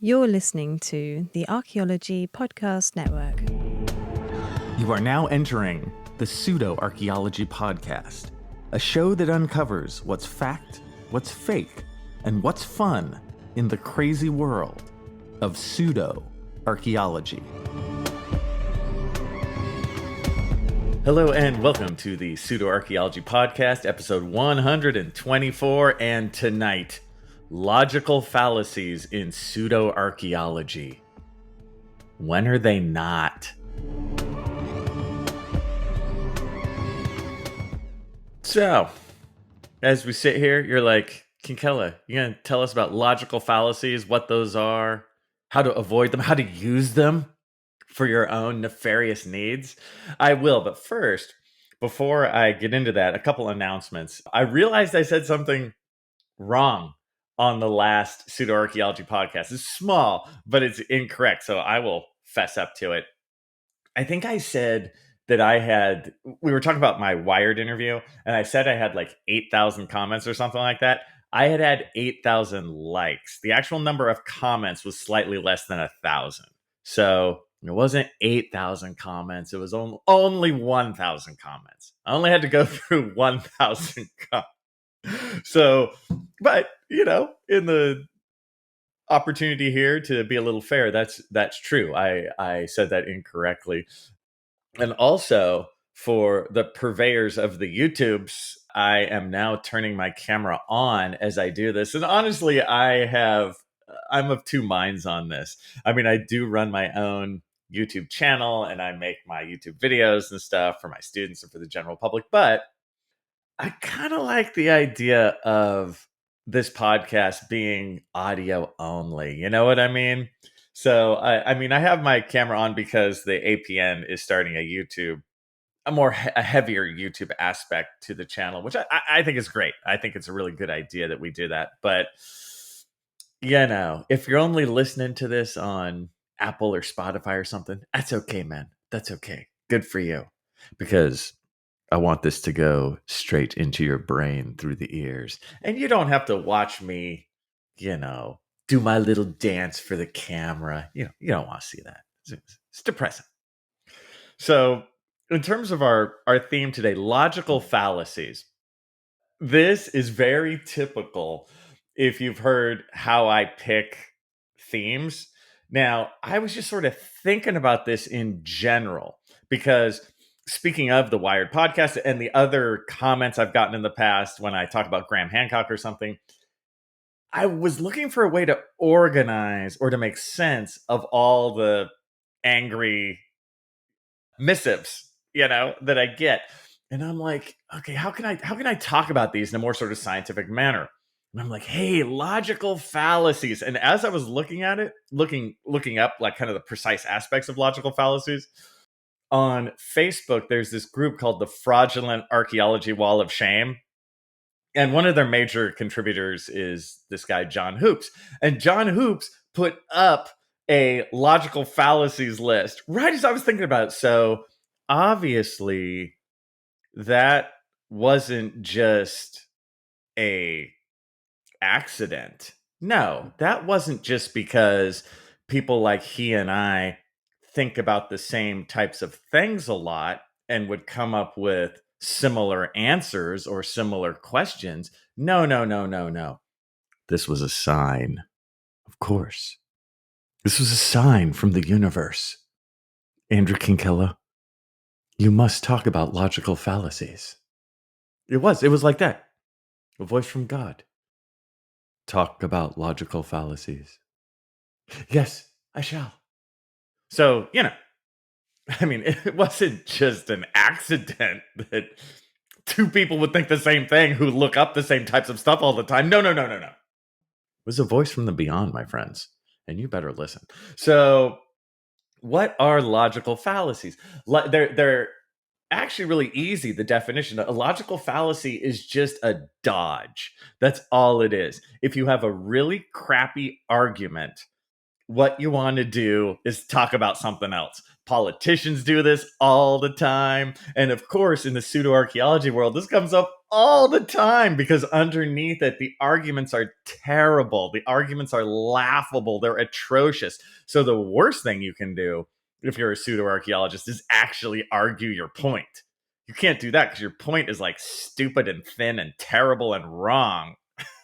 You're listening to the Archaeology Podcast Network. You are now entering the Pseudo-Archaeology Podcast, a show that uncovers what's fact, what's fake, and what's fun in the crazy world of pseudo-archaeology. Hello and welcome to the Pseudo-Archaeology Podcast, episode 124, and tonight, Logical Fallacies in Pseudo-Archaeology. When are they not? So, as we sit here, you're like, Kinkella, you gonna tell us about logical fallacies, what those are, how to avoid them, how to use them for your own nefarious needs? I will, but first, before I get into that, a couple announcements. I realized I said something wrong on the last Pseudo-Archaeology podcast. It's small, but it's incorrect, so I will fess up to it. I think I said that we were talking about my Wired interview, and I said I had like 8,000 comments or something like that. I had 8,000 likes. The actual number of comments was slightly less than 1,000. So it wasn't 8,000 comments. It was only 1,000 comments. I only had to go through 1,000 comments. So, but, in the opportunity here to be a little fair, that's true. I said that incorrectly. And also, for the purveyors of the YouTubes, I am now turning my camera on as I do this. And honestly, I'm of two minds on this. I mean, I do run my own YouTube channel and I make my YouTube videos and stuff for my students and for the general public, but I kind of like the idea of this podcast being audio only. You know what I mean? So, I mean, I have my camera on because the APN is starting a heavier YouTube aspect to the channel, which I think is great. I think it's a really good idea that we do that. But, if you're only listening to this on Apple or Spotify or something, that's okay, man. That's okay. Good for you. Because I want this to go straight into your brain through the ears. And you don't have to watch me, do my little dance for the camera. You don't want to see that. It's depressing. So, in terms of our theme today, logical fallacies. This is very typical if you've heard how I pick themes. Now, I was just sort of thinking about this in general because speaking of the Wired podcast and the other comments I've gotten in the past when I talk about Graham Hancock or something, I was looking for a way to organize or to make sense of all the angry missives, that I get. And I'm like, okay, how can I talk about these in a more sort of scientific manner? And I'm like, hey, logical fallacies. And as I was looking at it, looking up like kind of the precise aspects of logical fallacies, on Facebook, there's this group called the Fraudulent Archaeology Wall of Shame. And one of their major contributors is this guy, John Hoops. And John Hoops put up a logical fallacies list right as I was thinking about it. So obviously, that wasn't just a accident. No, that wasn't just because people like he and I think about the same types of things a lot and would come up with similar answers or similar questions. No, no, no, no, no. This was a sign. Of course. This was a sign from the universe. Andrew Kinkella, you must talk about logical fallacies. It was like that. A voice from God. Talk about logical fallacies. Yes, I shall. So, I mean, it wasn't just an accident that two people would think the same thing who look up the same types of stuff all the time. No, no, no, no, no. It was a voice from the beyond, my friends, and you better listen. So, what are logical fallacies? They're actually really easy. The definition: a logical fallacy is just a dodge. That's all it is. If you have a really crappy argument, what you want to do is talk about something else. Politicians do this all the time. And of course, in the pseudo-archaeology world, this comes up all the time because underneath it, the arguments are terrible. The arguments are laughable. They're atrocious. So the worst thing you can do if you're a pseudo-archaeologist is actually argue your point. You can't do that because your point is like stupid and thin and terrible and wrong.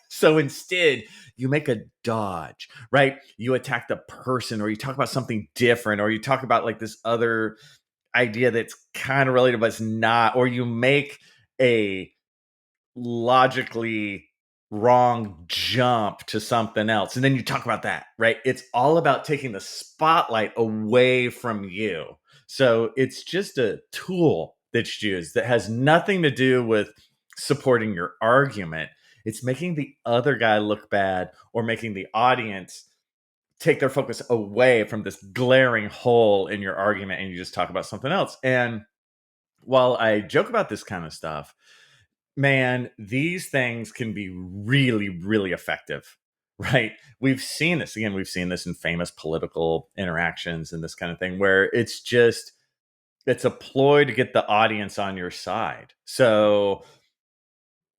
So instead, you make a dodge, right? You attack the person, or you talk about something different, or you talk about like this other idea that's kind of related, but it's not, or you make a logically wrong jump to something else. And then you talk about that, right? It's all about taking the spotlight away from you. So it's just a tool that's used that has nothing to do with supporting your argument. It's making the other guy look bad or making the audience take their focus away from this glaring hole in your argument, and you just talk about something else. And while I joke about this kind of stuff, man, these things can be really, really effective, right? We've seen this again. We've seen this in famous political interactions and this kind of thing where it's a ploy to get the audience on your side. So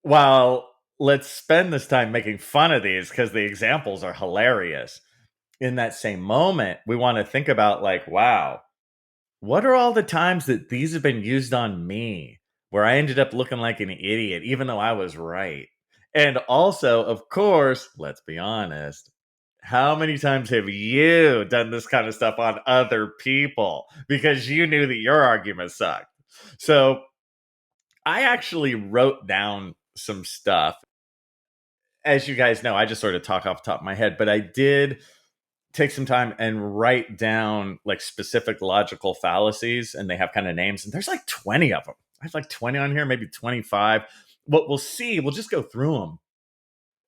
while let's spend this time making fun of these because the examples are hilarious, in that same moment, we want to think about like, wow, what are all the times that these have been used on me where I ended up looking like an idiot, even though I was right? And also, of course, let's be honest, how many times have you done this kind of stuff on other people because you knew that your argument sucked? So I actually wrote down some stuff. As you guys know, I just sort of talk off the top of my head, but I did take some time and write down like specific logical fallacies, and they have kind of names, and there's like 20 of them. I have like 20 on here, maybe 25. What we'll see, we'll just go through them.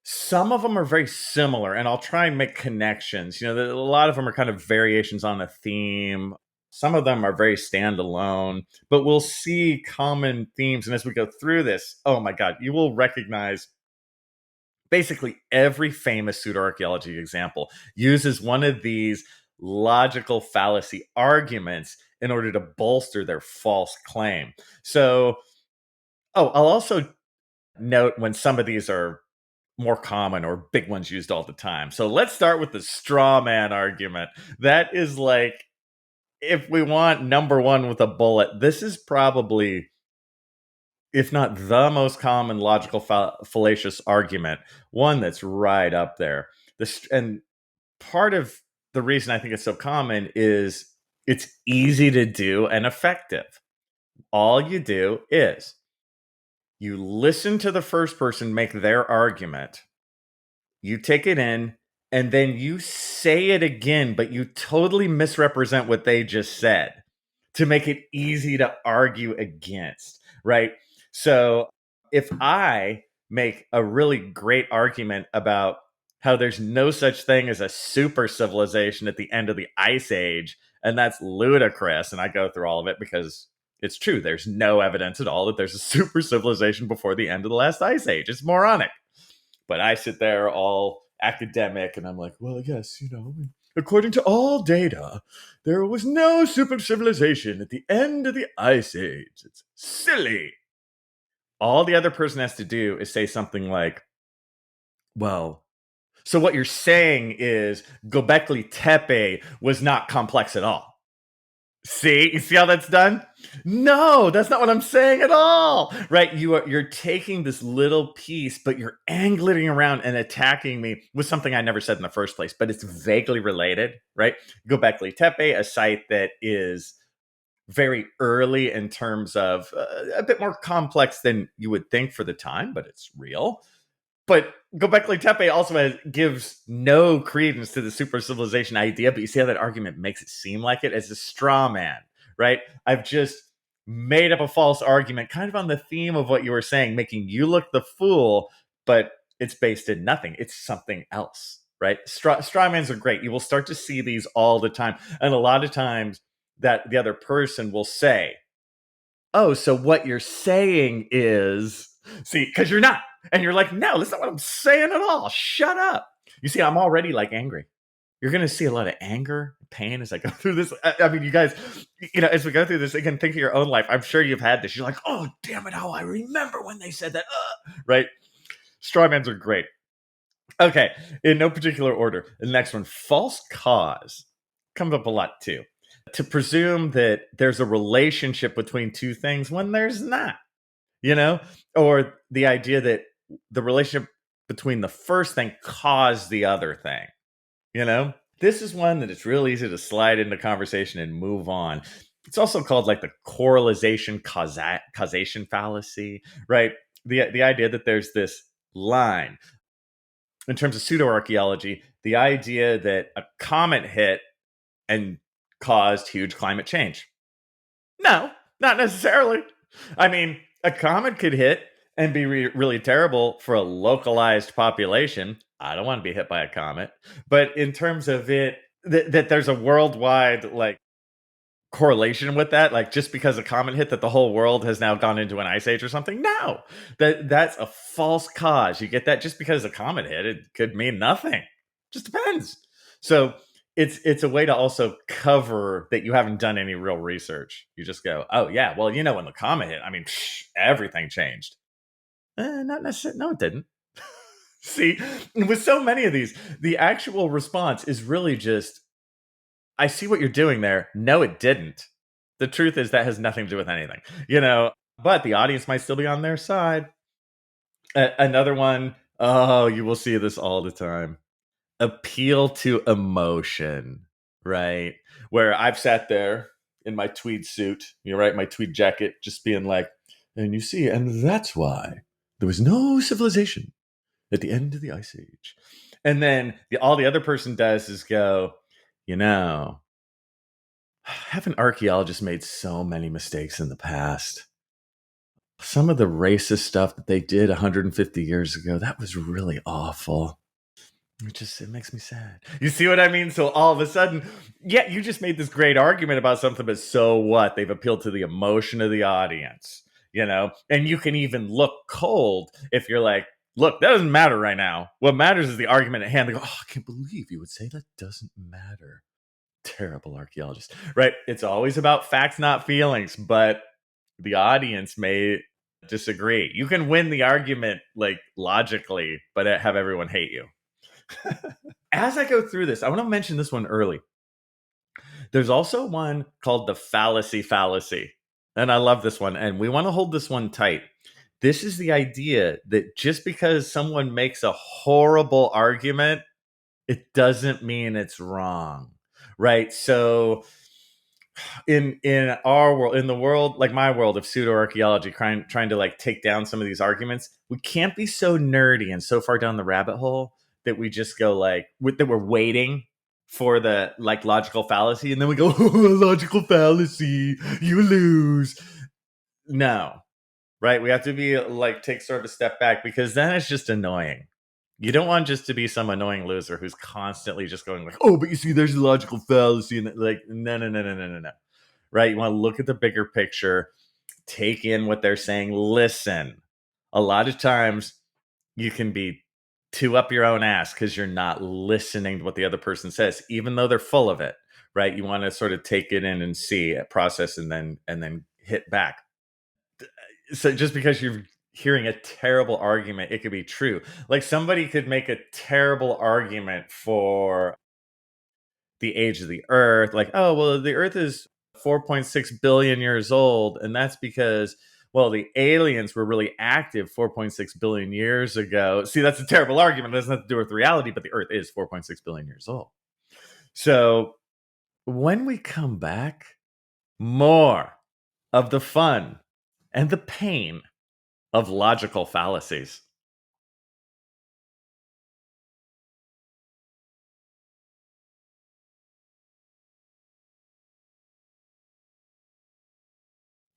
Some of them are very similar, and I'll try and make connections. A lot of them are kind of variations on a theme. Some of them are very standalone, but we'll see common themes. And as we go through this, oh my God, you will recognize basically every famous pseudo-archaeology example uses one of these logical fallacy arguments in order to bolster their false claim. So, I'll also note when some of these are more common or big ones used all the time. So let's start with the straw man argument. That is like, if we want number one with a bullet, this is probably, if not the most common logical fallacious argument, one that's right up there. And part of the reason I think it's so common is it's easy to do and effective. All you do is you listen to the first person make their argument, you take it in, and then you say it again, but you totally misrepresent what they just said to make it easy to argue against, right? So if I make a really great argument about how there's no such thing as a super civilization at the end of the ice age, and that's ludicrous, and I go through all of it because it's true. There's no evidence at all that there's a super civilization before the end of the last ice age. It's moronic. But I sit there all academic and I'm like, well, yes, according to all data, there was no super civilization at the end of the ice age. It's silly. All the other person has to do is say something like, well, so what you're saying is Göbekli Tepe was not complex at all. See, you see how that's done? No, that's not what I'm saying at all. Right? You're taking this little piece, but you're angling around and attacking me with something I never said in the first place, but it's vaguely related, right? Göbekli Tepe, a site that is very early in terms of a bit more complex than you would think for the time, but it's real. But Göbekli Tepe also gives no credence to the super civilization idea, but you see how that argument makes it seem like it as a straw man, right? I've just made up a false argument kind of on the theme of what you were saying, making you look the fool, but it's based in nothing. It's something else, right? Straw mans are great. You will start to see these all the time. And a lot of times that the other person will say, oh, so what you're saying is, see, because you're not. And you're like, no, that's not what I'm saying at all. Shut up. You see, I'm already like angry. you're going to see a lot of anger, pain as I go through this. I mean, you guys, as we go through this, again, think of your own life. I'm sure you've had this. You're like, oh, damn it, how I remember when they said that. Right? Strawmans are great. Okay, in no particular order. The next one, false cause, comes up a lot too. To presume that there's a relationship between two things when there's not, or the idea that the relationship between the first thing caused the other thing, This is one that it's real easy to slide into conversation and move on. It's also called like the correlation causation fallacy, right? The idea that there's this line in terms of pseudo-archaeology, the idea that a comet hit and caused huge climate change. No, not necessarily. I mean, a comet could hit and be really terrible for a localized population. I don't want to be hit by a comet. But in terms of it, that there's a worldwide correlation with that, like just because a comet hit that the whole world has now gone into an ice age or something. No, that's a false cause. You get that? Just because a comet hit, it could mean nothing. Just depends. So it's a way to also cover that you haven't done any real research. You just go, oh yeah, well, when the comet hit, I mean, everything changed. Not necessarily. No, it didn't. See, with so many of these, the actual response is really just, I see what you're doing there. No, it didn't. The truth is that has nothing to do with anything, but the audience might still be on their side. Another one, oh, you will see this all the time. Appeal to emotion, right? Where I've sat there in my tweed suit, my tweed jacket, just being like, and you see, and that's why there was no civilization at the end of the ice age. And then all the other person does is go, haven't archaeologists made so many mistakes in the past? Some of the racist stuff that they did 150 years ago, that was really awful. It makes me sad. You see what I mean? So all of a sudden, yeah, you just made this great argument about something, but so what? They've appealed to the emotion of the audience, And you can even look cold if you're like, look, that doesn't matter right now. What matters is the argument at hand. They go, oh, I can't believe you would say that doesn't matter. Terrible archaeologist, right? It's always about facts, not feelings, but the audience may disagree. You can win the argument logically, but have everyone hate you. As I go through this, I want to mention this one early. There's also one called the fallacy. And I love this one. And we want to hold this one tight. This is the idea that just because someone makes a horrible argument, it doesn't mean it's wrong. Right. So in our world, in the world, like my world of pseudo-archaeology, trying to take down some of these arguments, we can't be so nerdy and so far down the rabbit hole that we just go that we're waiting for the logical fallacy, and then we go, oh, logical fallacy, you lose. No, right? We have to be take sort of a step back, because then it's just annoying. You don't want just to be some annoying loser who's constantly just going oh, but you see, there's a logical fallacy, and no. Right? You want to look at the bigger picture, take in what they're saying, listen. A lot of times you can be too up your own ass because you're not listening to what the other person says, even though they're full of it. Right? You want to sort of take it in and see it, process, and then hit back. So just because you're hearing a terrible argument, it could be true. Somebody could make a terrible argument for the age of the earth, oh, well, the earth is 4.6 billion years old, and that's because, well, the aliens were really active 4.6 billion years ago. See, that's a terrible argument. It doesn't have to do with reality, but the earth is 4.6 billion years old. So when we come back, more of the fun and the pain of logical fallacies.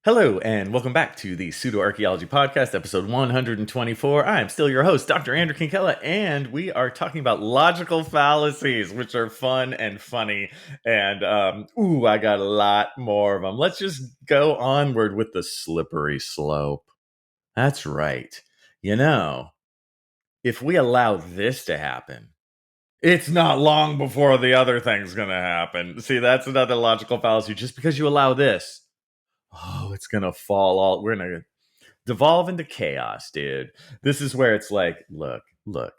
Hello, and welcome back to the Pseudo-Archaeology Podcast, episode 124. I'm still your host, Dr. Andrew Kinkella, and we are talking about logical fallacies, which are fun and funny, and, I got a lot more of them. Let's just go onward with the slippery slope. That's right. If we allow this to happen, It's not long before the other thing's going to happen. See, that's another logical fallacy. Just because you allow this, oh, it's going to fall all. We're going to devolve into chaos, dude. This is where it's like, look.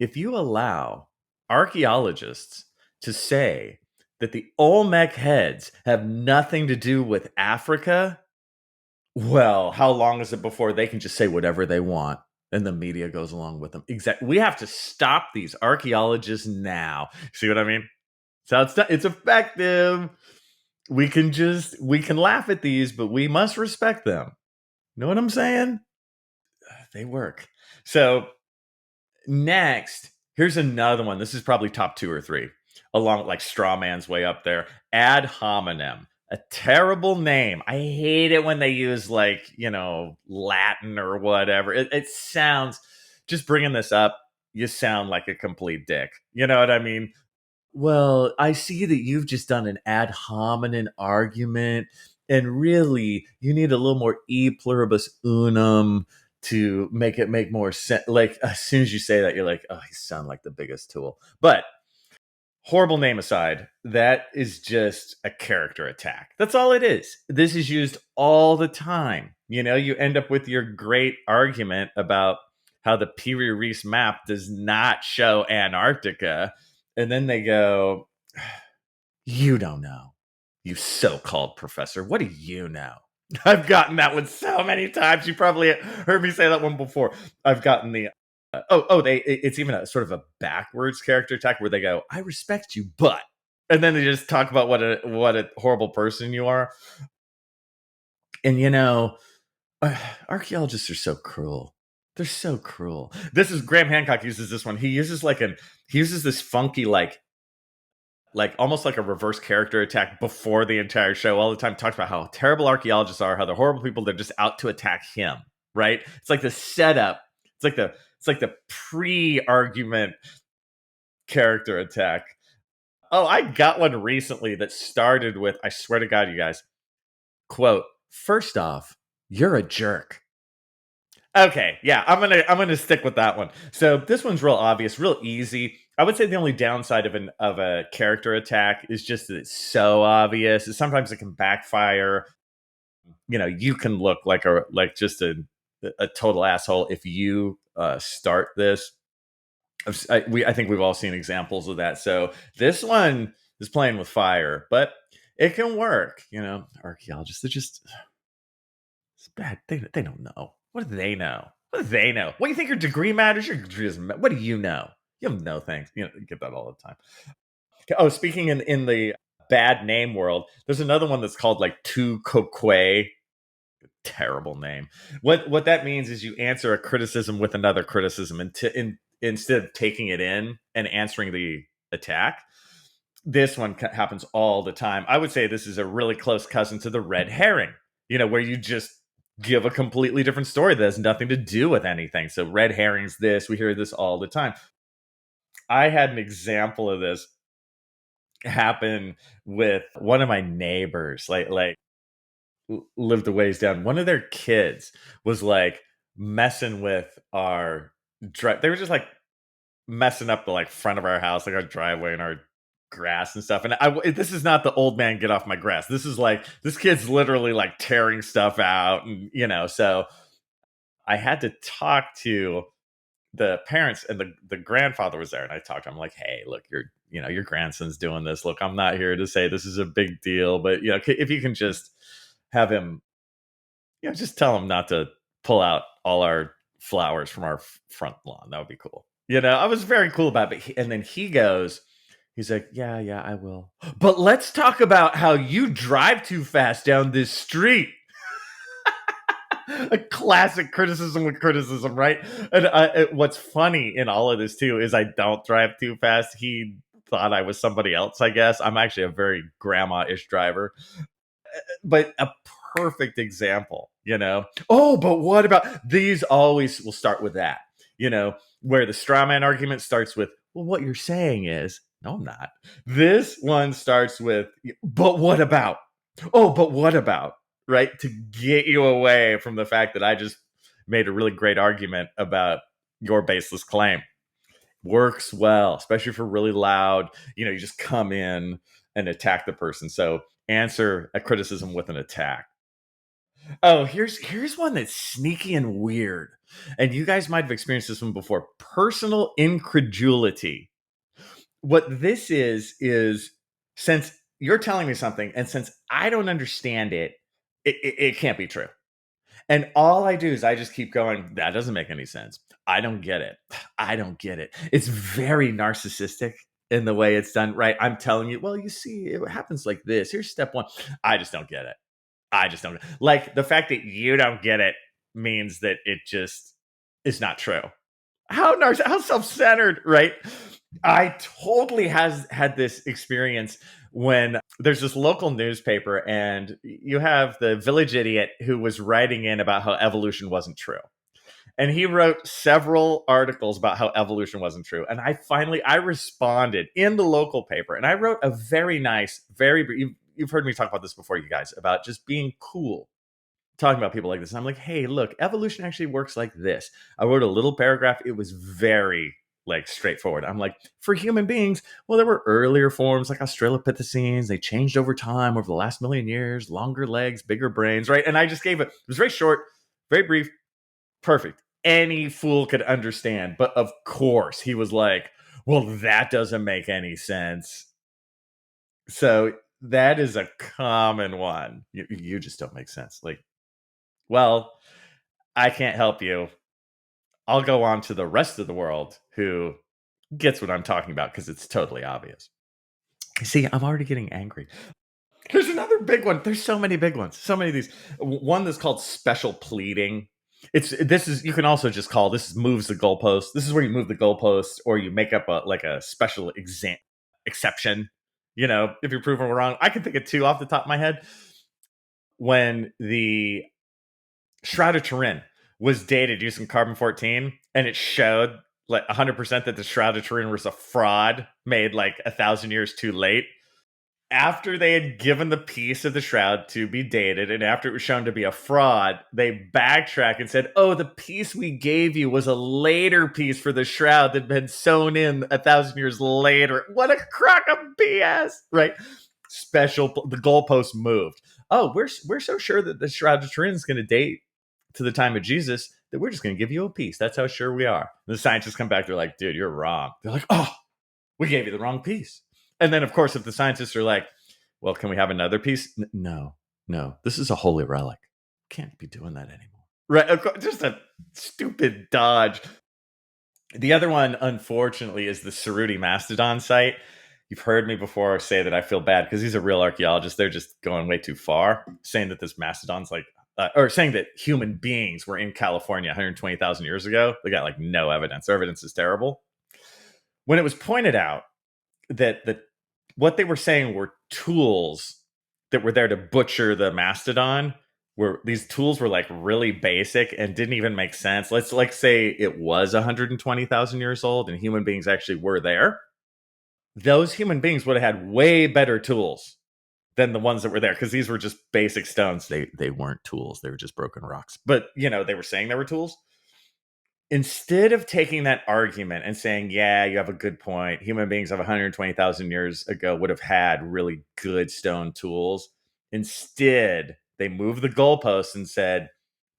If you allow archaeologists to say that the Olmec heads have nothing to do with Africa, well, how long is it before they can just say whatever they want and the media goes along with them? Exactly. We have to stop these archaeologists now. See what I mean? So it's effective. We can laugh at these, but we must respect them. Know what I'm saying? They work. So next, here's another one. This is probably top 2 or 3, along like straw man's way up there. Ad hominem. A terrible name. I hate it when they use like, Latin or whatever. It sounds, just bringing this up, you sound like a complete dick. You know what I mean? Well, I see that you've just done an ad hominem argument, and really, you need a little more e pluribus unum to make it make more sense. Like, as soon as you say that, you're like, oh, you sound like the biggest tool. But horrible name aside, that is just a character attack. That's all it is. This is used all the time. You end up with your great argument about how the Piri Reis map does not show Antarctica. And then they go, you don't know. You so-called professor. What do you know? I've gotten that one so many times. You probably heard me say that one before. I've gotten the it's even a sort of a backwards character attack where they go, I respect you, but, and then they just talk about what a horrible person you are. And archaeologists are so cruel. They're so cruel. This is Graham Hancock uses this one. He uses this funky like almost like a reverse character attack before the entire show all the time. Talks about how terrible archaeologists are, how they're horrible people. They're just out to attack him, right? It's like the setup. It's like the pre-argument character attack. Oh, I got one recently that started with, I swear to God, you guys, quote, first off, you're a jerk. Okay, yeah, I'm gonna stick with that one. So this one's real obvious, real easy. I would say the only downside of a character attack is just that it's so obvious. Sometimes it can backfire. You can look like just a total asshole if you start this. I think we've all seen examples of that. So this one is playing with fire, but it can work. Archaeologists, they're just, it's bad. They don't know. What do they know? What do they know? What do you think your degree matters? Your degree doesn't matter. What do you know? You have no things. You get that all the time. Oh, speaking in the bad name world, there's another one that's called like Tu Kokwe. Terrible name. What that means is you answer a criticism with another criticism, and instead of taking it in and answering the attack. This one happens all the time. I would say this is a really close cousin to the red herring, where you just give a completely different story that has nothing to do with anything. So red herrings this, we hear this all the time. I had an example of this happen with one of my neighbors, like lived a ways down. One of their kids was like messing with our drive. They were just like messing up the like front of our house, like our driveway and our grass and stuff. And this is not the old man get off my grass. This is like, this kid's literally like tearing stuff out, and so I had to talk to the parents, and the grandfather was there, and I talked to him like, hey, look, your grandson's doing this. Look, I'm not here to say this is a big deal, but if you can just have him, just tell him not to pull out all our flowers from our front lawn. That would be cool. I was very cool about it. And then he's like, yeah, I will. But let's talk about how you drive too fast down this street. A classic criticism with criticism, right? And what's funny in all of this too is I don't drive too fast. He thought I was somebody else, I guess. I'm actually a very grandma-ish driver, but a perfect example. Oh, but what about these? Always will start with that. Where the straw man argument starts with, well, what you're saying is, no, I'm not. This one starts with, but what about? Oh, but what about? Right? To get you away from the fact that I just made a really great argument about your baseless claim. Works well, especially for really loud, you just come in and attack the person. So answer a criticism with an attack. Oh, here's one that's sneaky and weird. And you guys might have experienced this one before. Personal incredulity. What this is since you're telling me something and since I don't understand it can't be true. And all I do is I just keep going, that doesn't make any sense. I don't get it. I don't get it. It's very narcissistic in the way it's done, right? I'm telling you, well, you see, it happens like this. Here's step one. I just don't get it. I just don't. Like the fact that you don't get it means that it just is not true. How self-centered, right? I totally has had this experience when there's this local newspaper and you have the village idiot who was writing in about how evolution wasn't true. And he wrote several articles about how evolution wasn't true. And I responded in the local paper and I wrote a very nice, you've heard me talk about this before, you guys, about just being cool talking about people like this. And I'm like, hey, look, evolution actually works like this. I wrote a little paragraph. It was very straightforward. I'm like, for human beings, well, there were earlier forms like Australopithecines. They changed over time over the last million years, longer legs, bigger brains, right? And I just gave it was very short, very brief, perfect. Any fool could understand. But of course, he was like, well, that doesn't make any sense. So that is a common one. You just don't make sense. Like, well, I can't help you. I'll go on to the rest of the world who gets what I'm talking about because it's totally obvious. See, I'm already getting angry. Here's another big one. There's so many big ones. So many of these. One that's called special pleading. You can also just call this moves the goalpost. This is where you move the goalpost or you make up a special exception. If you're proven wrong. I can think of two off the top of my head. When the Shroud of Turin was dated using carbon-14, and it showed like 100% that the Shroud of Turin was a fraud made like 1,000 years too late. After they had given the piece of the shroud to be dated, and after it was shown to be a fraud, they backtracked and said, "Oh, the piece we gave you was a later piece for the shroud that had been sewn in 1,000 years later." What a crock of BS, right? The goalpost moved. Oh, we're so sure that the Shroud of Turin is going to date to the time of Jesus that we're just going to give you a piece. That's how sure we are. And the scientists come back, they're like, "Dude, you're wrong." They're like, "Oh, we gave you the wrong piece." And then, of course, if the scientists are like, "Well, can we have another piece?" No, this is a holy relic. Can't be doing that anymore. Right? Just a stupid dodge. The other one, unfortunately, is the Cerruti Mastodon site. You've heard me before say that I feel bad because he's a real archaeologist. They're just going way too far, saying that this mastodon's or saying that human beings were in California 120,000 years ago. They got no evidence. Their evidence is terrible. When it was pointed out that what they were saying were tools that were there to butcher the mastodon, where these tools were really basic and didn't even make sense. Let's say it was 120,000 years old and human beings actually were there. Those human beings would have had way better tools than the ones that were there because these were just basic stones. They weren't tools. They were just broken rocks. But, they were saying they were tools. Instead of taking that argument and saying, yeah, you have a good point, human beings of 120,000 years ago would have had really good stone tools. Instead, they moved the goalposts and said,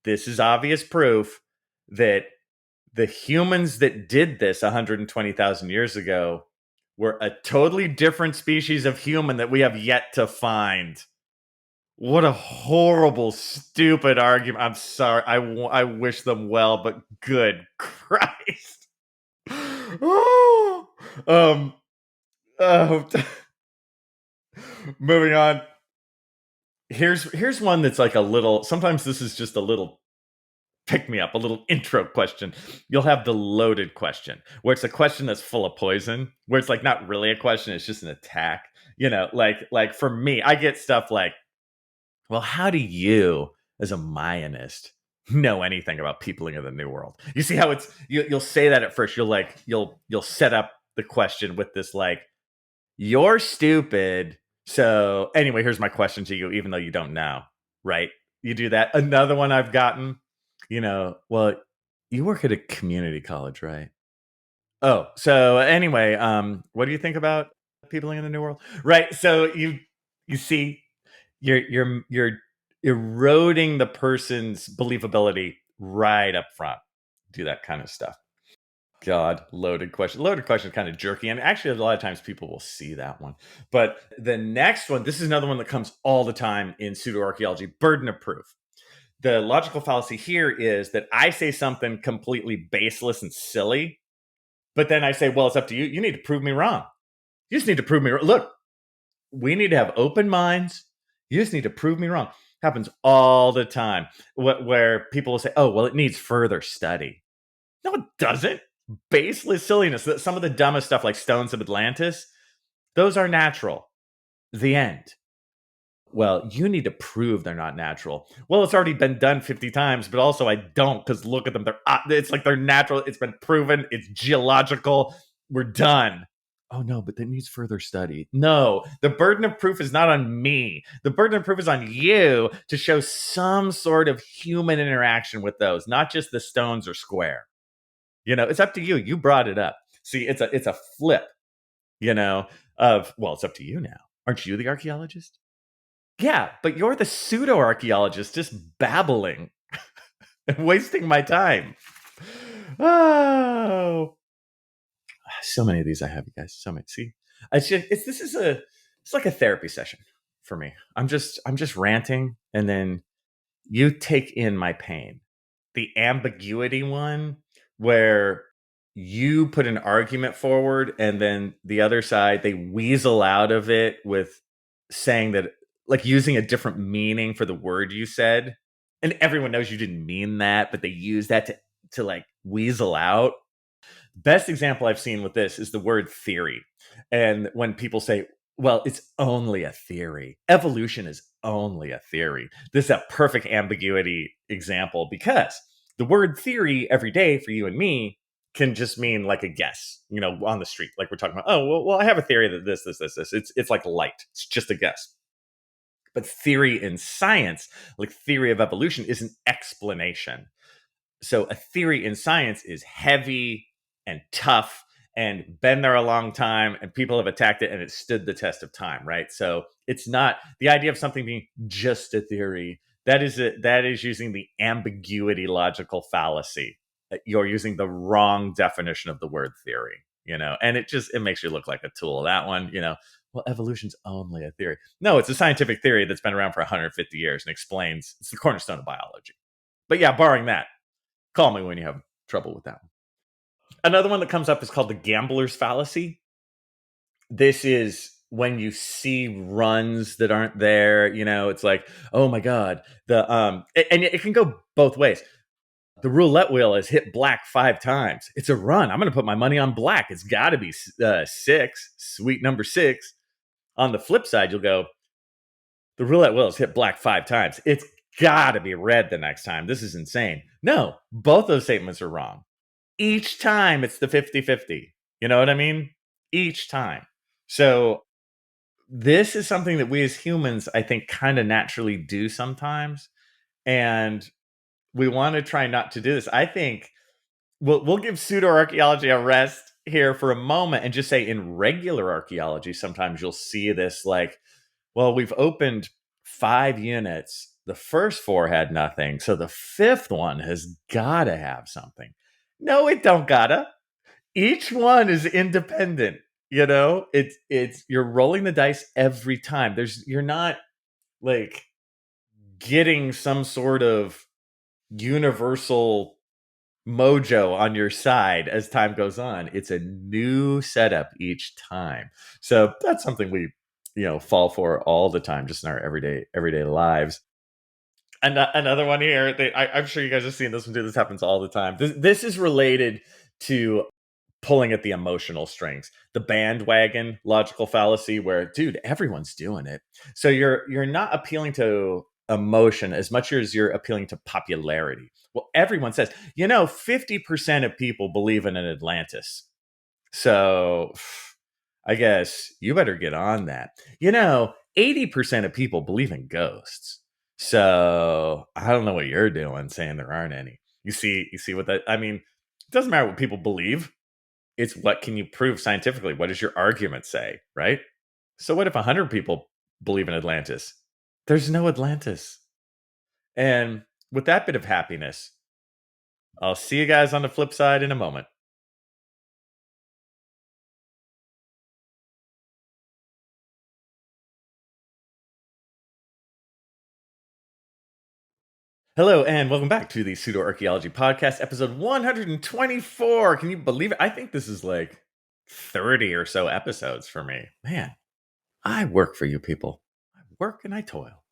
this is obvious proof that the humans that did this 120,000 years ago were a totally different species of human that we have yet to find. What a horrible, stupid argument. I'm sorry. I wish them well, but good Christ. um, moving on. Here's one that's a little, sometimes this is just a little pick me up, a little intro question. You'll have the loaded question, where it's a question that's full of poison, where it's not really a question, it's just an attack. Like for me, I get stuff like, well, how do you, as a Mayanist, know anything about peopling of the New World? You see how you'll say that at first. You'll set up the question with this you're stupid. So anyway, here's my question to you, even though you don't know, right? You do that. Another one I've gotten, well, you work at a community college, right? So anyway, what do you think about people in the New World? Right. So you see, you're eroding the person's believability right up front. Do that kind of stuff. God, loaded question. Loaded question, kind of jerky. And actually, a lot of times people will see that one. But the next one, this is another one that comes all the time in pseudo-archaeology, burden of proof. The logical fallacy here is that I say something completely baseless and silly, but then I say, well, it's up to you. You need to prove me wrong. You just need to prove me wrong. Look, we need to have open minds. You just need to prove me wrong. Happens all the time where people will say, oh, well, it needs further study. No, it doesn't. Baseless silliness. Some of the dumbest stuff like stones of Atlantis, those are natural. The end. Well, you need to prove they're not natural. Well, it's already been done 50 times, but also I don't, because look at them. It's like they're natural. It's been proven. It's geological. We're done. Oh no, but that needs further study. No, the burden of proof is not on me. The burden of proof is on you to show some sort of human interaction with those, not just the stones or square. It's up to you. You brought it up. See, it's a flip, of, well, it's up to you now. Aren't you the archaeologist? Yeah, but you're the pseudo-archaeologist just babbling and wasting my time. Oh, so many of these I have, you guys. So many. See, it's like a therapy session for me. I'm just ranting, and then you take in my pain. The ambiguity one, where you put an argument forward and then the other side, they weasel out of it with saying that, like, using a different meaning for the word you said, and everyone knows you didn't mean that, but they use that to like weasel out. Best example I've seen with this is the word theory. And when people say, well, it's only a theory, evolution is only a theory. This is a perfect ambiguity example, because the word theory every day for you and me can just mean like a guess, on the street. Like we're talking about, oh, well, I have a theory that this. It's like light. It's just a guess. But theory in science, like theory of evolution, is an explanation. So a theory in science is heavy and tough and been there a long time, and people have attacked it and it stood the test of time, right? So it's not the idea of something being just a theory. That is using the ambiguity logical fallacy. You're using the wrong definition of the word theory, and it makes you look like a tool. That one, well, evolution's only a theory. No, it's a scientific theory that's been around for 150 years and explains, it's the cornerstone of biology. But yeah, barring that, call me when you have trouble with that one. Another one that comes up is called the gambler's fallacy. This is when you see runs that aren't there. It's like, oh my god, and it can go both ways. The roulette wheel has hit black 5 times. It's a run. I'm going to put my money on black. It's got to be 6, sweet number 6. On the flip side, you'll go, the roulette wheel has hit black 5 times. It's got to be red the next time. This is insane. No, both those statements are wrong. Each time it's the 50-50. You know what I mean? Each time. So this is something that we as humans, I think, kind of naturally do sometimes. And we want to try not to do this. I think we'll give pseudo-archaeology a rest here for a moment and just say, in regular archaeology, sometimes you'll see this, like, well, we've opened 5 units. The first 4 had nothing. So the 5th one has got to have something. No, it don't gotta. Each one is independent. It's you're rolling the dice every time. You're not like getting some sort of universal mojo on your side as time goes on. It's a new setup each time. So that's something we, fall for all the time, just in our everyday lives. And another one here, I'm sure you guys have seen this one too. This happens all the time. This is related to pulling at the emotional strings. The bandwagon logical fallacy, where, dude, everyone's doing it. So you're not appealing to emotion as much as you're appealing to popularity. Well, everyone says, 50% of people believe in an Atlantis. So I guess you better get on that. 80% of people believe in ghosts. So I don't know what you're doing saying there aren't any. You see what that, I mean, it doesn't matter what people believe. It's what can you prove scientifically? What does your argument say, right? So what if 100 people believe in Atlantis? There's no Atlantis. And with that bit of happiness, I'll see you guys on the flip side in a moment. Hello, and welcome back to the Pseudo-Archaeology Podcast, episode 124. Can you believe it? I think this is like 30 or so episodes for me. Man, I work for you people. I work and I toil.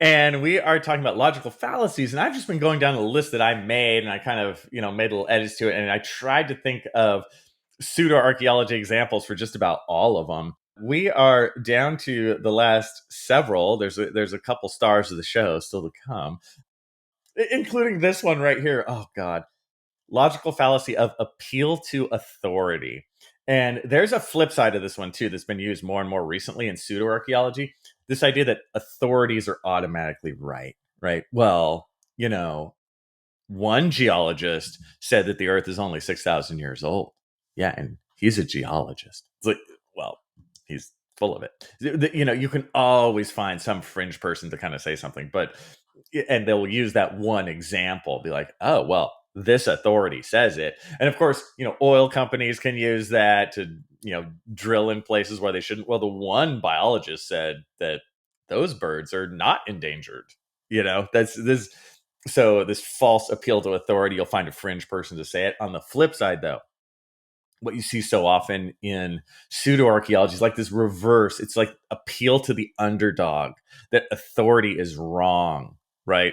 And we are talking about logical fallacies. And I've just been going down the list that I made, and I kind of, made little edits to it. And I tried to think of pseudo-archaeology examples for just about all of them. We are down to the last several. There's a couple stars of the show still to come, including this one right here. Oh God, logical fallacy of appeal to authority. And there's a flip side of this one too that's been used more and more recently in pseudo-archaeology. This idea that authorities are automatically right, right? Well, one geologist said that the earth is only 6,000 years old. Yeah, and he's a geologist. It's like, well, he's full of it. You can always find some fringe person to kind of say something, and they'll use that one example, be like, oh, well, this authority says it. And of course, oil companies can use that to, drill in places where they shouldn't. Well, the one biologist said that those birds are not endangered. That's this. So this false appeal to authority, you'll find a fringe person to say it. On the flip side, though, what you see so often in pseudo-archaeology is like this reverse. It's like appeal to the underdog, that authority is wrong, right?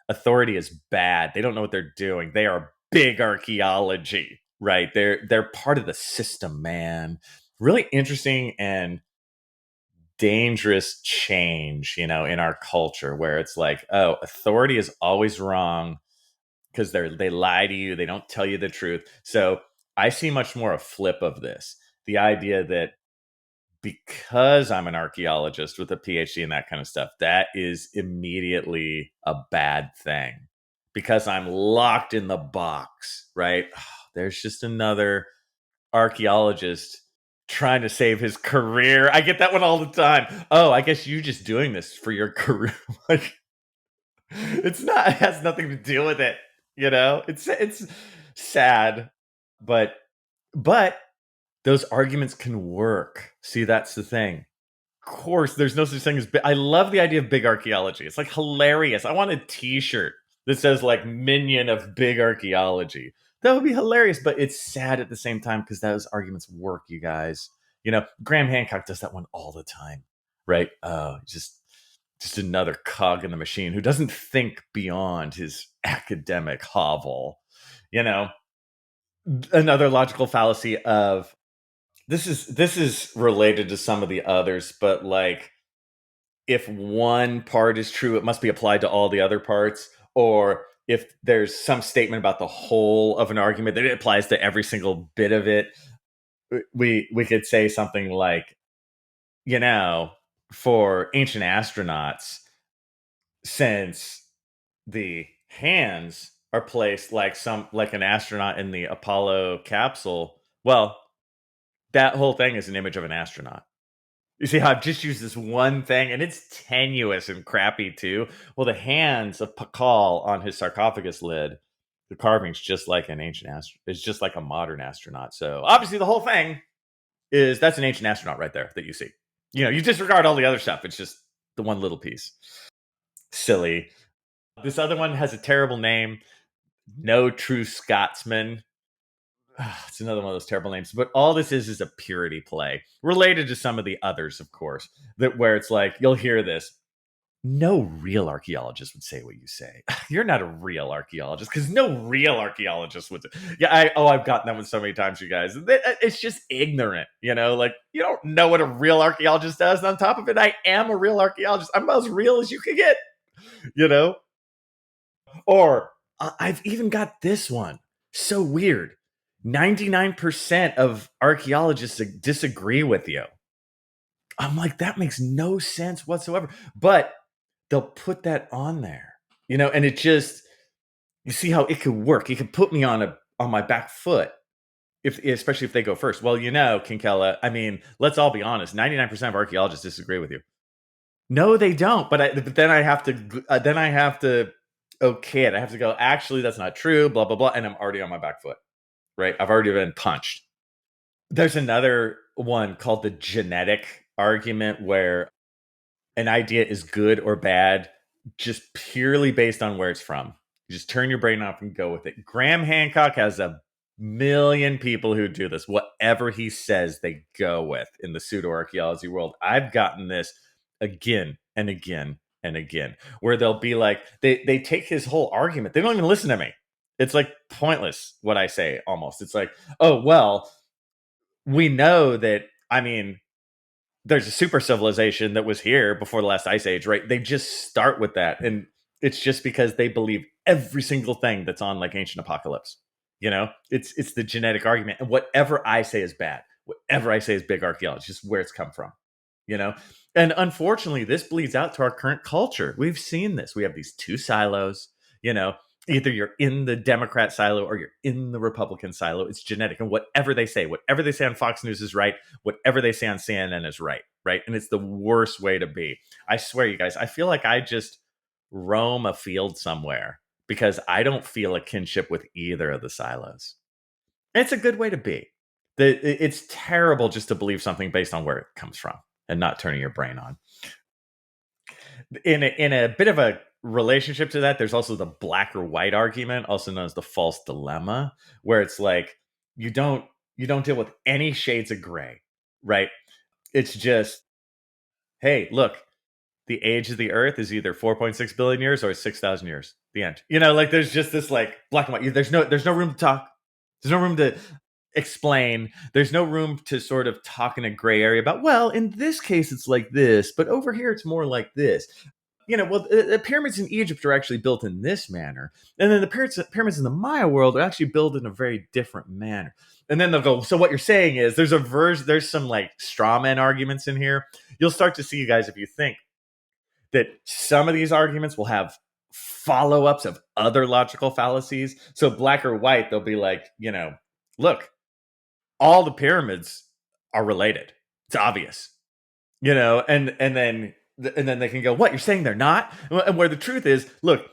Authority is bad. They don't know what they're doing. They are big archaeology, right? They're part of the system, man. Really interesting and dangerous change, in our culture, where it's like, oh, authority is always wrong because they lie to you. They don't tell you the truth. So I see much more a flip of this. The idea that because I'm an archaeologist with a PhD and that kind of stuff, that is immediately a bad thing because I'm locked in the box, right? There's just another archaeologist trying to save his career. I get that one all the time. Oh, I guess you just doing this for your career. Like, it's not, it has nothing to do with it. It's sad, but those arguments can work. See, that's the thing. Of course, there's no such thing as I love the idea of big archaeology. It's like hilarious. I want a t-shirt that says like minion of big archaeology. That would be hilarious, but it's sad at the same time because those arguments work, you guys. Graham Hancock does that one all the time, right? Just another cog in the machine who doesn't think beyond his academic hovel. Another logical fallacy of this is related to some of the others, but like if one part is true, it must be applied to all the other parts, or if there's some statement about the whole of an argument that it applies to every single bit of it. We could say something like, for ancient astronauts, since the hands are placed like an astronaut in the Apollo capsule, well, that whole thing is an image of an astronaut. You see how I've just used this one thing, and it's tenuous and crappy too. Well, the hands of Pakal on his sarcophagus lid, the carving's just like an ancient astronaut. It's just like a modern astronaut. So obviously, the whole thing that's an ancient astronaut right there that you see. You disregard all the other stuff. It's just the one little piece. Silly. This other one has a terrible name. No True Scotsman. It's another one of those terrible names. But all this is a purity play, related to some of the others, of course, that where it's like, you'll hear this. No real archaeologist would say what you say. You're not a real archaeologist because no real archaeologist would. Yeah, I've gotten that one so many times, you guys. It's just ignorant, like you don't know what a real archaeologist does. And on top of it, I am a real archaeologist. I'm as real as you can get, Or I've even got this one. So weird. 99% of archaeologists disagree with you. I'm like, that makes no sense whatsoever. But they'll put that on there, and it just, you see how it could work. It could put me on my back foot, especially if they go first. Well, Kinkella, I mean, let's all be honest. 99% of archaeologists disagree with you. No, they don't. But then I have to okay it. I have to go, actually, that's not true, blah, blah, blah. And I'm already on my back foot, right? I've already been punched. There's another one called the genetic argument, where an idea is good or bad just purely based on where it's from. You just turn your brain off and go with it. Graham Hancock has a million people who do this. Whatever he says, they go with in the pseudo-archaeology world. I've gotten this again and again and again, where they'll be like, they take his whole argument. They don't even listen to me. It's like pointless what I say almost. It's like, oh, well, we know that, I mean, there's a super civilization that was here before the last ice age, right? They just start with that. And it's just because they believe every single thing that's on like Ancient Apocalypse. It's the genetic argument. And whatever I say is bad, whatever I say is big archaeology, just where it's come from, you know? And unfortunately, this bleeds out to our current culture. We've seen this. We have these two silos, either you're in the Democrat silo or you're in the Republican silo. It's genetic. And whatever they say on Fox News is right. Whatever they say on CNN is right. Right. And it's the worst way to be. I swear, you guys, I feel like I just roam a field somewhere because I don't feel a kinship with either of the silos. And it's a good way to be. It's terrible just to believe something based on where it comes from and not turning your brain on. In a bit of a relationship to that, there's also the black or white argument, also known as the false dilemma, where it's like you don't deal with any shades of gray, right? It's just, hey, look, the age of the Earth is either 4.6 billion years or 6,000 years. The end. Like there's just this like black and white. There's no room to talk. There's no room to explain. There's no room to sort of talk in a gray area about, well, in this case it's like this, but over here it's more like this. The pyramids in Egypt are actually built in this manner. And then the pyramids in the Maya world are actually built in a very different manner. And then they'll go, so what you're saying is there's some like straw man arguments in here. You'll start to see, you guys, if you think that some of these arguments will have follow-ups of other logical fallacies. So black or white, they'll be like, look, all the pyramids are related. It's obvious, and then they can go, what, you're saying they're not? And where the truth is, look,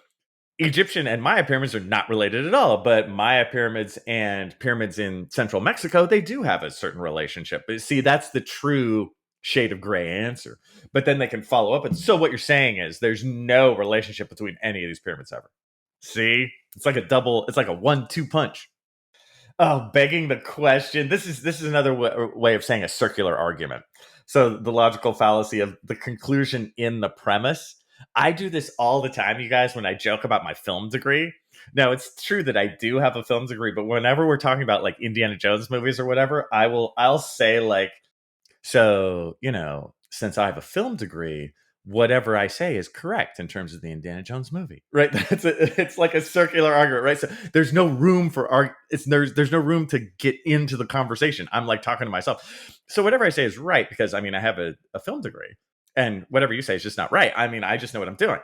Egyptian and Maya pyramids are not related at all, but Maya pyramids and pyramids in central Mexico, they do have a certain relationship. But see, that's the true shade of gray answer. But then they can follow up. And so what you're saying is there's no relationship between any of these pyramids ever. See? It's like a 1-2 punch. Oh, begging the question. This is another way of saying a circular argument. So the logical fallacy of the conclusion in the premise. I do this all the time, you guys, when I joke about my film degree. Now, it's true that I do have a film degree, but whenever we're talking about like Indiana Jones movies or whatever, I'll say like, so, since I have a film degree, whatever I say is correct in terms of the Indiana Jones movie, right? It's like a circular argument, right? So there's no room for there's no room to get into the conversation. I'm like talking to myself. So whatever I say is right because I have a film degree, and whatever you say is just not right. I just know what I'm doing.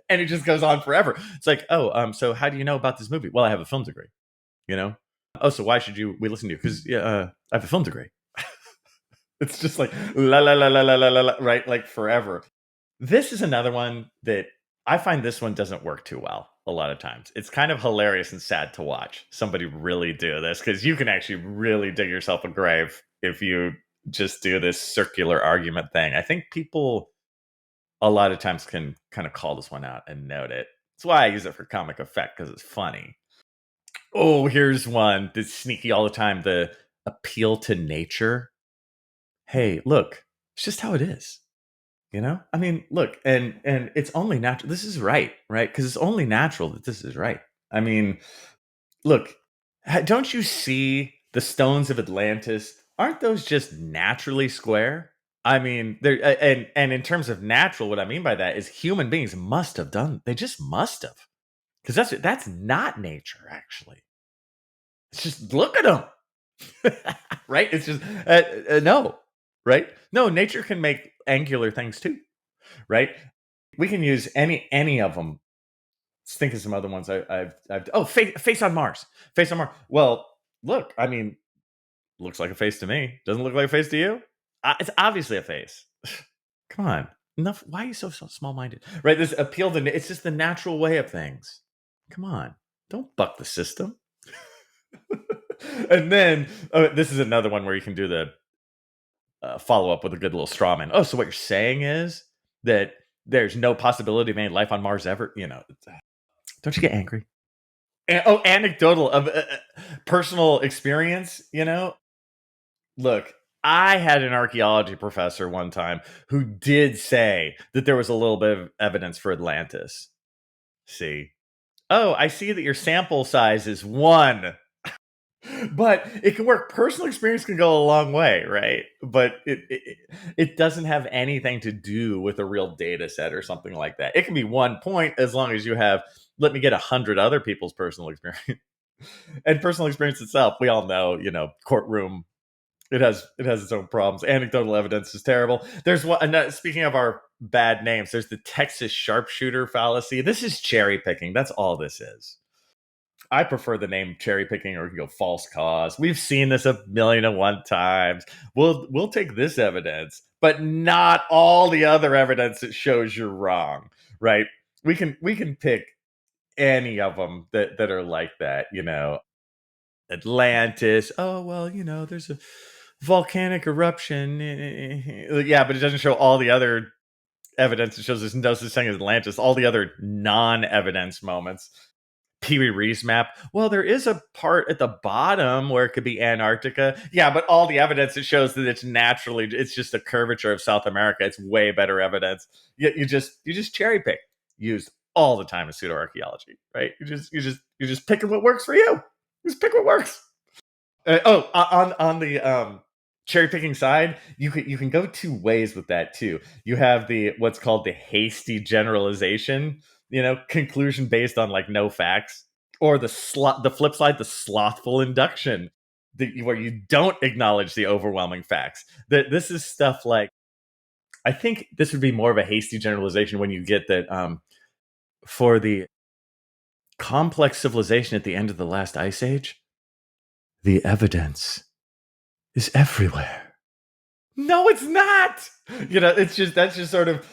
And it just goes on forever. It's like, oh, so how do you know about this movie? Well, I have a film degree, Oh, so why should we listen to you? Because I have a film degree. It's just like la la la la la la la, right? Like forever. This is another one that I find this one doesn't work too well a lot of times. It's kind of hilarious and sad to watch somebody really do this because you can actually really dig yourself a grave if you just do this circular argument thing. I think people a lot of times can kind of call this one out and note it. That's why I use it for comic effect because it's funny. Oh, here's one that's sneaky all the time. The appeal to nature. Hey, look, it's just how it is. Look, and it's only natural. This is right? Because it's only natural that this is right. Look, don't you see the stones of Atlantis? Aren't those just naturally square? They're and in terms of natural, what I mean by that is human beings must have done. They just must have, because that's not nature. Actually, it's just look at them, right? It's just no. Right? No, nature can make angular things too, right? We can use any of them. Let's think of some other ones. Face on Mars. Face on Mars. Well, look, I mean, looks like a face to me. Doesn't look like a face to you? It's obviously a face. Come on. Enough. Why are you so small-minded? Right? This appeal to it's just the natural way of things. Come on. Don't buck the system. And then this is another one where you can do the follow up with a good little straw man. Oh, so what you're saying is that there's no possibility of any life on Mars ever? Don't you get angry? Anecdotal of personal experience, Look, I had an archaeology professor one time who did say that there was a little bit of evidence for Atlantis. See? Oh, I see that your sample size is 1. But it can work. Personal experience can go a long way, right? But it doesn't have anything to do with a real data set or something like that. It can be 1 point as long as you have, let me get 100 other people's personal experience. And personal experience itself, we all know, courtroom, it has its own problems. Anecdotal evidence is terrible. There's one. Speaking of our bad names, there's the Texas sharpshooter fallacy. This is cherry picking. That's all this is. I prefer the name cherry picking, or you can go false cause. We've seen this 1,000,001 times. We'll take this evidence, but not all the other evidence that shows you're wrong, right? We can pick any of them that are like that, Atlantis. Oh, well, there's a volcanic eruption. Yeah, but it doesn't show all the other evidence. It shows there's no such thing as Atlantis. All the other non-evidence moments. Pee Wee Reeves map. Well, there is a part at the bottom where it could be Antarctica. Yeah, but all the evidence that shows that it's just a curvature of South America. It's way better evidence. You just cherry pick. Used all the time in pseudo-archaeology, right? You're just picking what works for you. Just pick what works. On the cherry picking side, you can go 2 ways with that too. You have the what's called the hasty generalization, conclusion based on like no facts, or the flip side, the slothful induction, where you don't acknowledge the overwhelming facts. This is stuff like, I think this would be more of a hasty generalization when you get that for the complex civilization at the end of the last ice age, the evidence is everywhere. No, it's not. That's just sort of,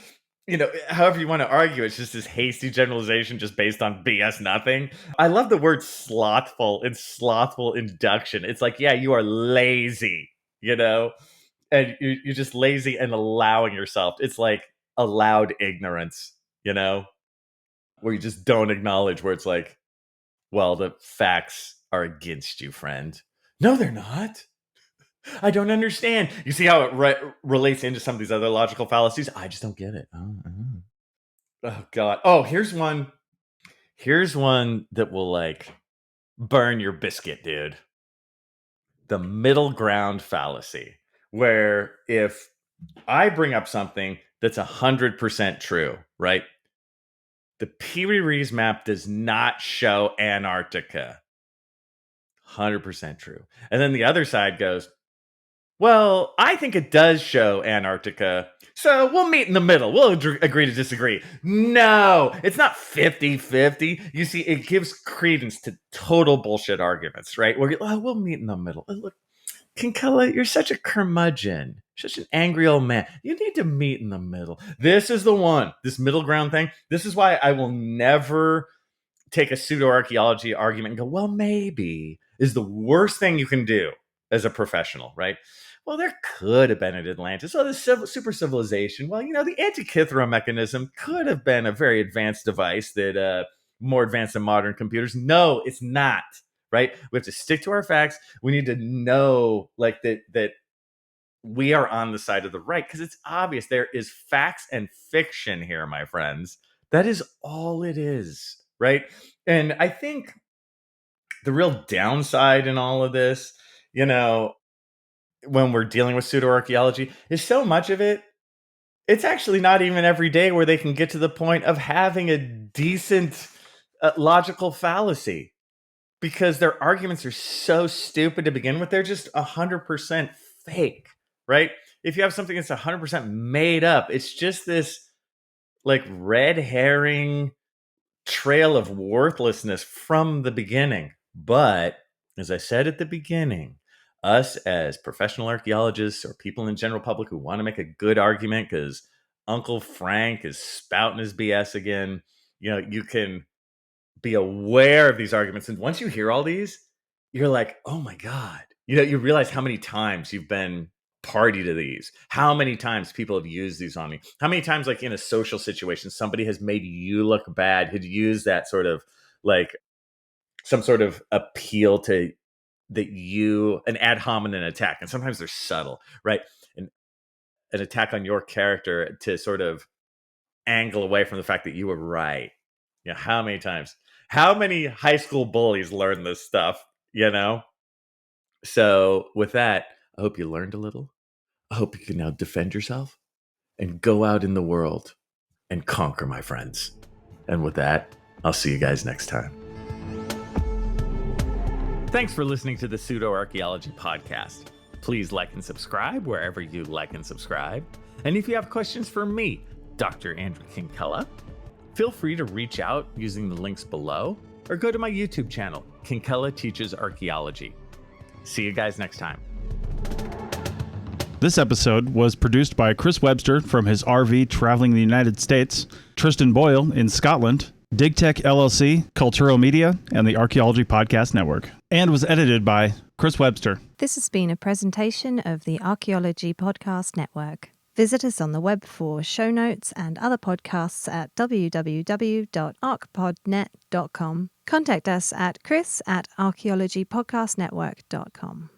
however you want to argue, it's just this hasty generalization just based on BS nothing. I love the word slothful and slothful induction. It's like, yeah, you are lazy, and you're just lazy and allowing yourself. It's like allowed ignorance, where you just don't acknowledge, where it's like, well, the facts are against you, friend. No, they're not. I don't understand. You see how it relates into some of these other logical fallacies? I just don't get it. Oh God. Oh, here's one. Here's one that will like burn your biscuit, dude. The middle ground fallacy, where if I bring up something that's 100% true, right? The Pee Wee Reeves map does not show Antarctica. 100% true. And then the other side goes, well, I think it does show Antarctica, so we'll meet in the middle. We'll agree to disagree. No, it's not 50-50. You see, it gives credence to total bullshit arguments, right? Where we'll meet in the middle. Look, Kinkella, you're such a curmudgeon, such an angry old man. You need to meet in the middle. This is the one, this middle ground thing. This is why I will never take a pseudo-archaeology argument and go, well, maybe, is the worst thing you can do as a professional, right? Well, there could have been an Atlantis. Oh, the super civilization. Well, the Antikythera mechanism could have been a very advanced device that more advanced than modern computers. No, it's not, right? We have to stick to our facts. We need to know like that we are on the side of the right, because it's obvious there is facts and fiction here, my friends. That is all it is, right? And I think the real downside in all of this, when we're dealing with pseudo-archaeology, is so much of it, it's actually not even every day where they can get to the point of having a decent logical fallacy, because their arguments are so stupid to begin with. They're just 100% fake, right? If you have something that's 100% made up, it's just this like red herring trail of worthlessness from the beginning. But As I said at the beginning, us as professional archaeologists or people in general public who want to make a good argument because Uncle Frank is spouting his BS again, you can be aware of these arguments. And once you hear all these, you're like, oh my God. You realize how many times you've been party to these, how many times people have used these on me, how many times, like in a social situation, somebody has made you look bad, had used that sort of like some sort of appeal to an ad hominem attack. And sometimes they're subtle, right? An attack on your character to sort of angle away from the fact that you were right. How many times? How many high school bullies learn this stuff, So with that, I hope you learned a little. I hope you can now defend yourself and go out in the world and conquer, my friends. And with that, I'll see you guys next time. Thanks for listening to the Pseudo-Archaeology podcast. Please like and subscribe wherever you like and subscribe. And if you have questions for me, Dr. Andrew Kinkella, feel free to reach out using the links below or go to my YouTube channel, Kinkella Teaches Archaeology. See you guys next time. This episode was produced by Chris Webster from his RV traveling the United States, Tristan Boyle in Scotland, DigTech LLC, Culturo Media, and the Archaeology Podcast Network, and was edited by Chris Webster. This has been a presentation of the Archaeology Podcast Network. Visit us on the web for show notes and other podcasts at www.archpodnet.com. Contact us at chris@archaeologypodcastnetwork.com.